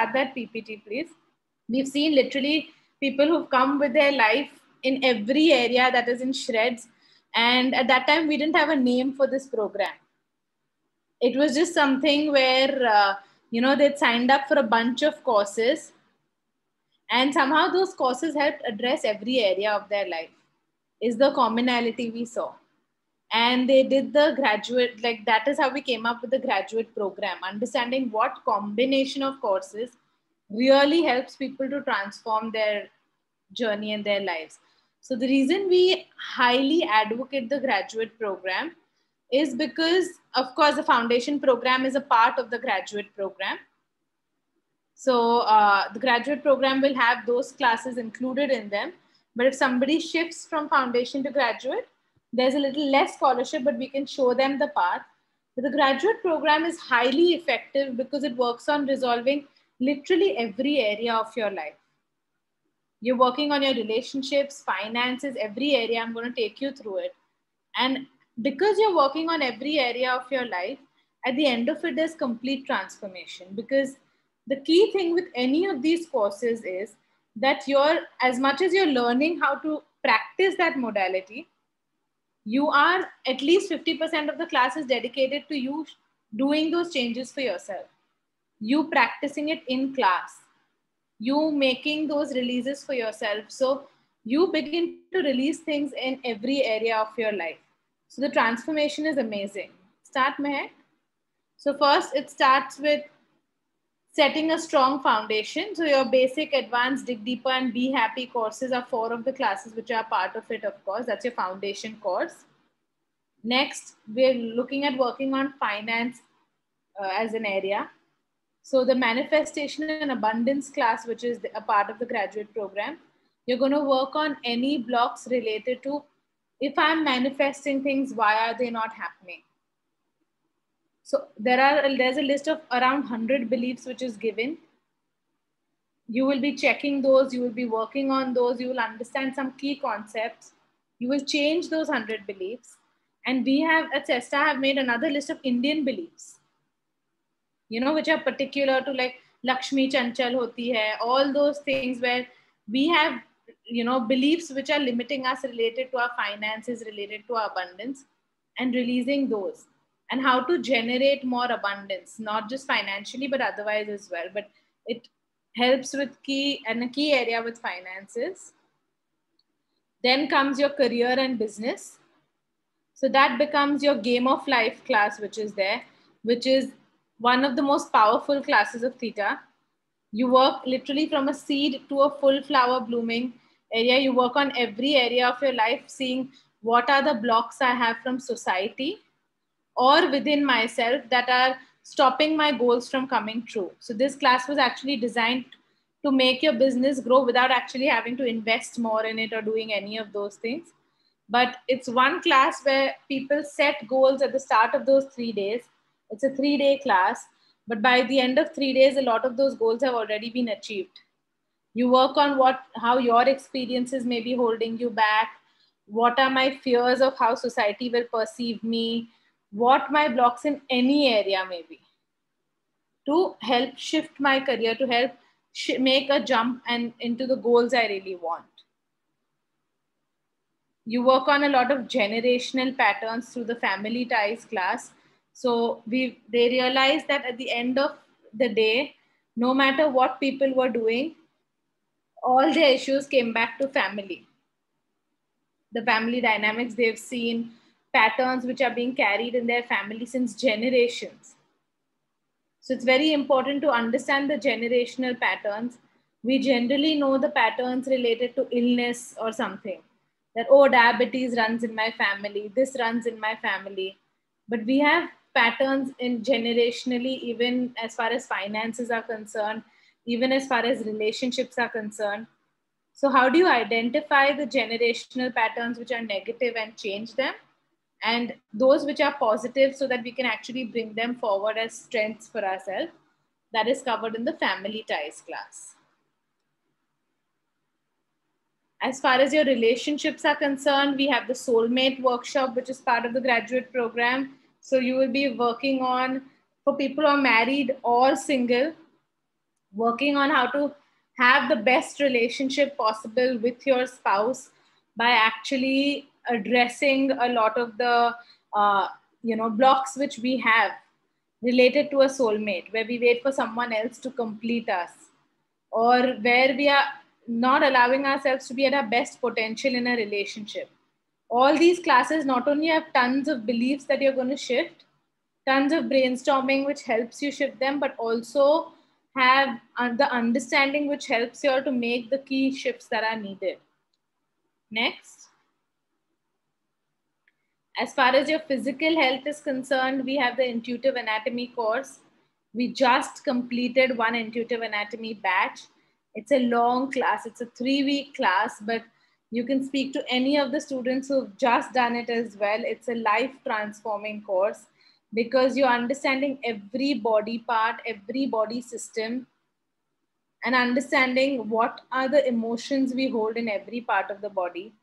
start that PPT, please. We've seen literally people who've come with their life in every area that is in shreds. And at that time, we didn't have a name for this program. It was just something where, they'd signed up for a bunch of courses. And somehow those courses helped address every area of their life, is the commonality we saw. And they did the graduate, like that is how we came up with the graduate program, understanding what combination of courses really helps people to transform their journey and their lives. So the reason we highly advocate the graduate program is because, of course, the foundation program is a part of the graduate program. So the graduate program will have those classes included in them. But if somebody shifts from foundation to graduate, there's a little less scholarship, but we can show them the path. But the graduate program is highly effective because it works on resolving literally every area of your life. You're working on your relationships, finances, every area. I'm going to take you through it. And because you're working on every area of your life, at the end of it, there's complete transformation. Because the key thing with any of these courses is that as much as you're learning how to practice that modality, you are at least 50% of the class is dedicated to you doing those changes for yourself. You practicing it in class, you making those releases for yourself. So you begin to release things in every area of your life. So the transformation is amazing. Start, Mehak. So first it starts with setting a strong foundation. So your basic, advanced, dig deeper and be happy courses are 4 of the classes which are part of it, of course. That's your foundation course. Next, we're looking at working on finance as an area. So the manifestation and abundance class, which is a part of the graduate program, you're going to work on any blocks related to, if I'm manifesting things, why are they not happening? So there's a list of around 100 beliefs which is given. You will be checking those, you will be working on those, you will understand some key concepts, you will change those 100 beliefs. And we have at CESTA have made another list of Indian beliefs, which are particular to like Lakshmi Chanchal hoti hai, all those things where we have, beliefs which are limiting us related to our finances, related to our abundance, and releasing those. And how to generate more abundance, not just financially, but otherwise as well. But it helps with a key area with finances. Then comes your career and business. So that becomes your game of life class, which is there, which is one of the most powerful classes of Theta. You work literally from a seed to a full flower blooming area. You work on every area of your life, seeing what are the blocks I have from society or within myself that are stopping my goals from coming true. So this class was actually designed to make your business grow without actually having to invest more in it or doing any of those things. But it's one class where people set goals at the start of those 3 days. It's a 3-day class, but by the end of 3 days, a lot of those goals have already been achieved. You work on how your experiences may be holding you back. What are my fears of how society will perceive me? What my blocks in any area may be, to help shift my career, to help make a jump and into the goals I really want. You work on a lot of generational patterns through the family ties class. So they realized that at the end of the day, no matter what people were doing, all their issues came back to family. The family dynamics, they've seen patterns which are being carried in their family since generations. So it's very important to understand the generational patterns. We generally know the patterns related to illness or something. That, oh, diabetes runs in my family, this runs in my family. But we have patterns in generationally, even as far as finances are concerned, even as far as relationships are concerned. So how do you identify the generational patterns which are negative and change them? And those which are positive, so that we can actually bring them forward as strengths for ourselves? That is covered in the family ties class. As far as your relationships are concerned, we have the soulmate workshop, which is part of the graduate program. So you will be working on, for people who are married or single, working on how to have the best relationship possible with your spouse by actually addressing a lot of the blocks which we have related to a soulmate, where we wait for someone else to complete us, or where we are not allowing ourselves to be at our best potential in a relationship. All these classes not only have tons of beliefs that you're going to shift, tons of brainstorming which helps you shift them, but also have the understanding which helps you to make the key shifts that are needed. Next. As far as your physical health is concerned, we have the intuitive anatomy course. We just completed one intuitive anatomy batch. It's a long class. It's a 3-week class, but you can speak to any of the students who've just done it as well. It's a life transforming course because you're understanding every body part, every body system, and understanding what are the emotions we hold in every part of the body.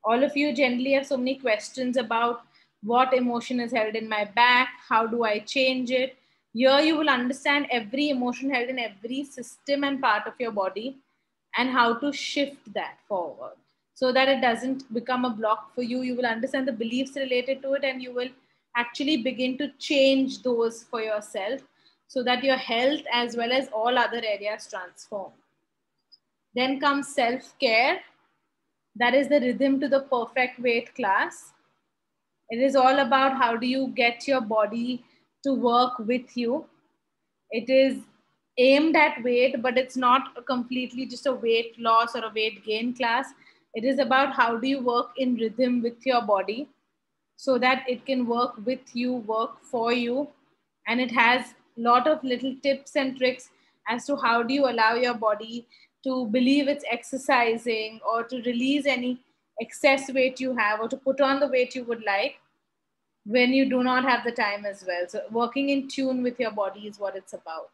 All of you generally have so many questions about what emotion is held in my back, how do I change it. Here you will understand every emotion held in every system and part of your body and how to shift that forward so that it doesn't become a block for you. You will understand the beliefs related to it and you will actually begin to change those for yourself so that your health as well as all other areas transform. Then comes self-care. That is the Rhythm to the Perfect Weight class. It is all about how do you get your body to work with you. It is aimed at weight, but it's not completely just a weight loss or a weight gain class. It is about how do you work in rhythm with your body so that it can work with you, work for you. And it has a lot of little tips and tricks as to how do you allow your body to believe it's exercising or to release any excess weight you have or to put on the weight you would like when you do not have the time as well. So working in tune with your body is what it's about.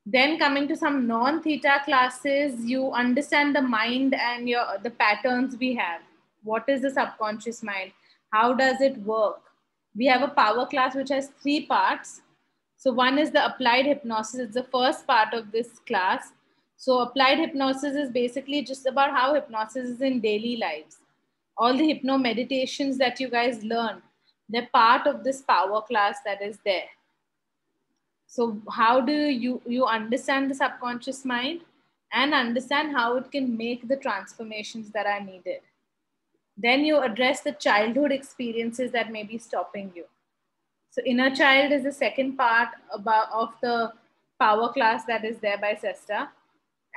Then coming to some non-theta classes, you understand the mind and the patterns we have. What is the subconscious mind? How does it work? We have a power class which has 3 parts. So one is the applied hypnosis. It's the first part of this class. So applied hypnosis is basically just about how hypnosis is in daily lives. All the hypno meditations that you guys learn, they're part of this power class that is there. So how do you understand the subconscious mind and understand how it can make the transformations that are needed. Then you address the childhood experiences that may be stopping you. So inner child is the second part of the power class that is there by Sesta.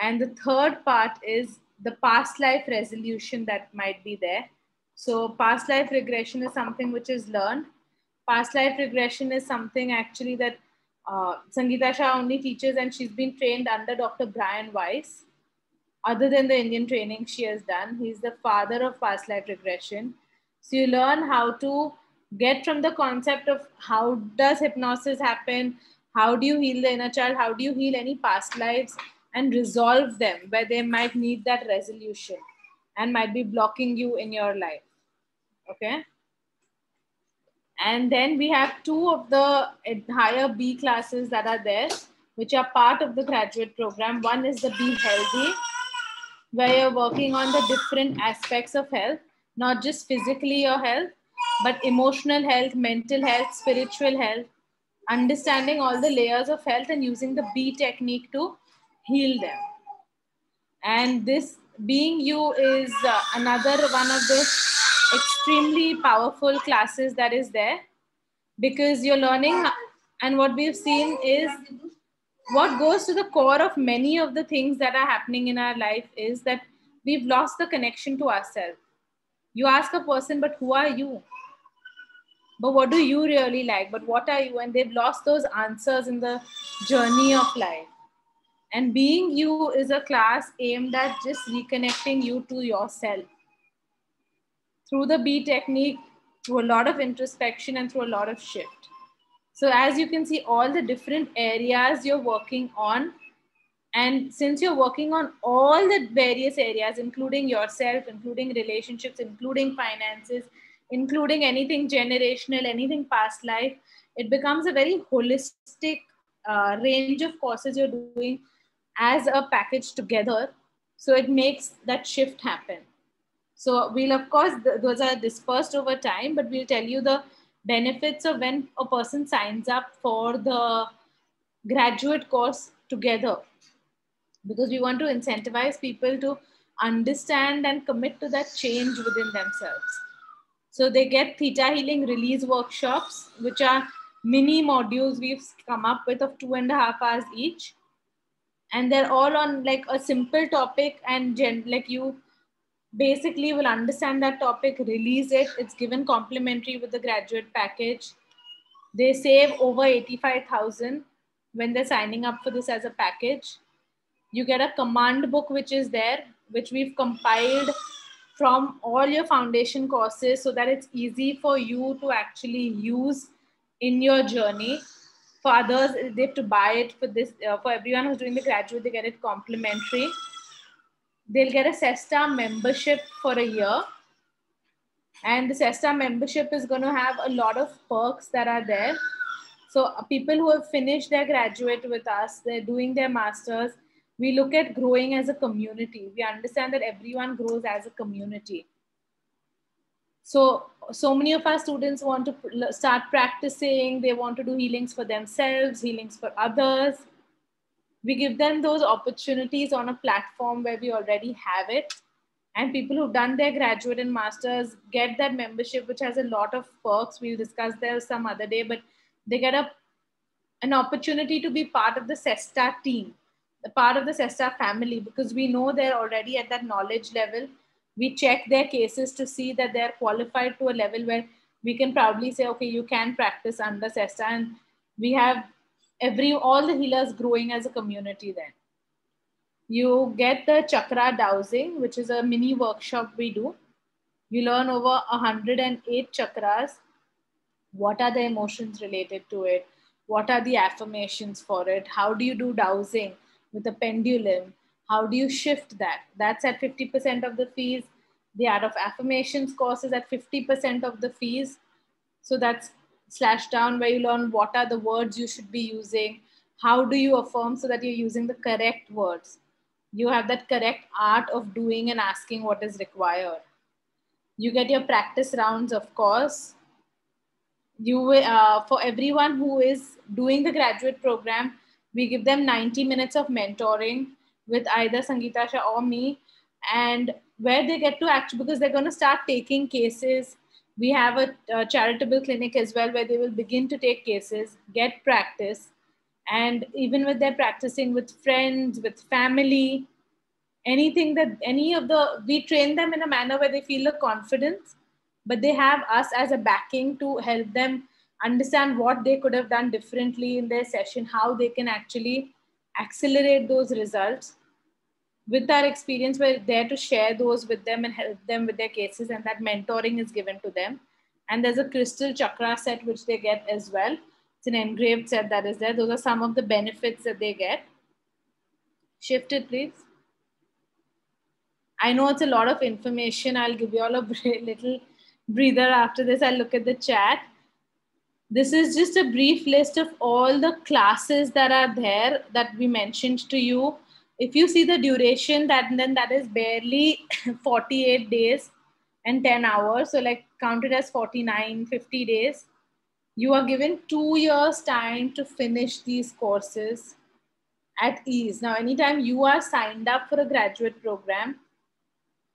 And the third part is the past life resolution that might be there. So past life regression is something which is learned. Past life regression is something actually that Sangeeta Shah only teaches, and she's been trained under Dr. Brian Weiss. Other than the Indian training she has done, he's the father of past life regression. So you learn how to get from the concept of how does hypnosis happen, how do you heal the inner child, how do you heal any past lives and resolve them where they might need that resolution and might be blocking you in your life. Okay. And then we have 2 of the higher B classes that are there, which are part of the graduate program. One is the Be Healthy, where you're working on the different aspects of health, not just physically your health, but emotional health, mental health, spiritual health, understanding all the layers of health and using the B technique to heal them. And this Being You is another one of the extremely powerful classes that is there, because you're learning, and what we've seen is what goes to the core of many of the things that are happening in our life is that we've lost the connection to ourselves. You ask a person, but who are you? But what do you really like? But what are you? And they've lost those answers in the journey of life. And Being You is a class aimed at just reconnecting you to yourself through the B technique, through a lot of introspection and through a lot of shift. So as you can see, all the different areas you're working on, and since you're working on all the various areas, including yourself, including relationships, including finances, including anything generational, anything past life, it becomes a very holistic range of courses you're doing as a package together. So it makes that shift happen. So we'll, of course, those are dispersed over time, but we'll tell you the benefits of when a person signs up for the graduate course together, because we want to incentivize people to understand and commit to that change within themselves. So they get Theta Healing release workshops, which are mini modules we've come up with of 2.5 hours each. And they're all on like a simple topic, and like you basically will understand that topic, release it. It's given complimentary with the graduate package. They save over 85,000 when they're signing up for this as a package. You get a command book, which is there, which we've compiled from all your foundation courses so that it's easy for you to actually use in your journey. For others, they have to buy it. For this, for everyone who's doing the graduate, they get it complimentary. They'll get a SESTA membership for a year. And the SESTA membership is going to have a lot of perks that are there. So people who have finished their graduate with us, they're doing their masters, we look at growing as a community. We understand that everyone grows as a community. So many of our students want to start practicing. They want to do healings for themselves, healings for others. We give them those opportunities on a platform where we already have it. And people who've done their graduate and masters get that membership, which has a lot of perks. We'll discuss there some other day, but they get an opportunity to be part of the SESTA team, the part of the SESTA family, because we know they're already at that knowledge level. We check their cases to see that they're qualified to a level where we can proudly say, okay, you can practice under SESTA. And we have all the healers growing as a community then. You get the chakra dowsing, which is a mini workshop we do. You learn over 108 chakras. What are the emotions related to it? What are the affirmations for it? How do you do dowsing with a pendulum? How do you shift that? That's at 50% of the fees. The Art of Affirmations course is at 50% of the fees. So that's slashed down, where you learn what are the words you should be using. How do you affirm so that you're using the correct words? You have that correct art of doing and asking what is required. You get your practice rounds, of course. You for everyone who is doing the graduate program, we give them 90 minutes of mentoring with either Sangeeta Shah or me, and where they get to actually, because they're going to start taking cases. We have a charitable clinic as well, where they will begin to take cases, get practice, and even with their practicing with friends, with family, anything that we train them in a manner where they feel the confidence, but they have us as a backing to help them understand what they could have done differently in their session, how they can actually accelerate those results. With our experience, we're there to share those with them and help them with their cases, and that mentoring is given to them. And there's a crystal chakra set which they get as well. It's an engraved set that is there. Those are some of the benefits that they get. Shift it, please. I know it's a lot of information. I'll give you all a little breather after this. I'll look at the chat. This is just a brief list of all the classes that are there that we mentioned to you. If you see the duration, then that is barely 48 days and 10 hours. So like count it as 49, 50 days. You are given 2 years time to finish these courses at ease. Now, anytime you are signed up for a graduate program,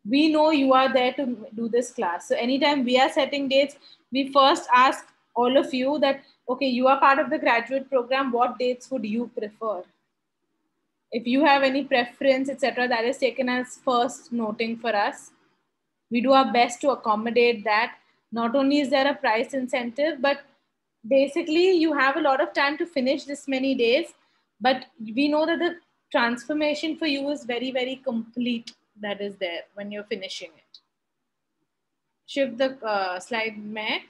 we know you are there to do this class. So anytime we are setting dates, we first ask all of you that, okay, you are part of the graduate program, what dates would you prefer? If you have any preference, etc., that is taken as first noting for us. We do our best to accommodate that. Not only is there a price incentive, but basically you have a lot of time to finish this many days, but we know that the transformation for you is very, very complete. That is there when you're finishing it. Shift the slide, Mac.